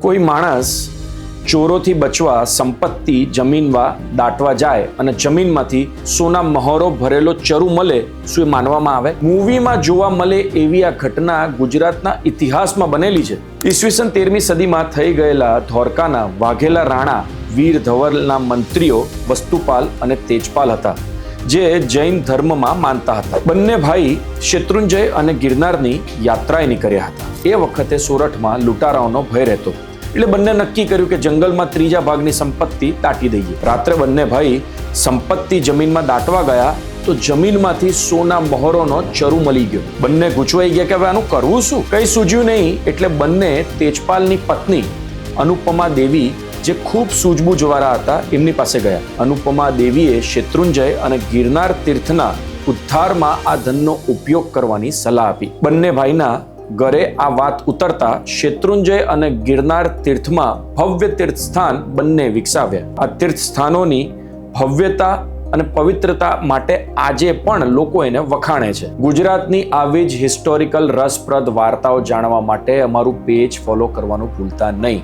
કોઈ માણસ ચોરોથી બચવા સંપત્તિ જમીનમાં દાટવા જાય અને જમીનમાંથી સોના મહોરો ભરેલો ચરુ મળે, શું એ માનવામાં આવે? મૂવીમાં જોવા મળે એવી આ ઘટના ગુજરાતના ઇતિહાસમાં બનેલી છે. ઈસવીસન 13મી સદીમાં થઈ ગયેલા ધોળકાના વાઘેલા રાણા વીર ધવલના મંત્રીઓ વસ્તુપાલ અને તેજપાલ હતા, જે જૈન ધર્મમાં માનતા હતા. બંને ભાઈ શેત્રુંજય અને ગિરનારની યાત્રાએ નીકળ્યા હતા. એ વખતે સોરઠમાં લૂંટારાઓનો ભય રહેતો, એટલે બંને નક્કી કર્યું કે જંગલમાં ત્રીજા ભાગની સંપત્તિ દાટી દઈએ. રાત્રે બંને ભાઈ સંપત્તિ જમીનમાં દાટવા ગયા તો જમીનમાંથી સોના મહોરોનો ચરુ મળી ગયો. બંને ગૂંચવાઈ ગયા કે હવે આનું કરવું શું? કઈ સૂઝ્યું નહીં, એટલે બંને તેજપાલની પત્ની અનુપમા દેવી, જે ખૂબ સૂઝબૂઝવાળા હતા, એમની પાસે ગયા. અનુપમા દેવીએ શેત્રુંજય અને ગિરનાર તીર્થના ઉદ્ધારમાં આ ધનનો ઉપયોગ કરવાની સલાહ આપી. બંને ભાઈના ઘરે આ વાત ઉતરતા શેત્રુંજય અને ગિરનાર તીર્થમાં ભવ્ય તીર્થ સ્થાન બંને વિકસાવ્યા. આ તીર્થ સ્થાનોની ભવ્યતા અને પવિત્રતા માટે આજે પણ લોકો એને વખાણે છે. ગુજરાતની આવી જ હિસ્ટોરિકલ રસપ્રદ વાર્તાઓ જાણવા માટે અમારું પેજ ફોલો કરવાનું ભૂલતા નહીં.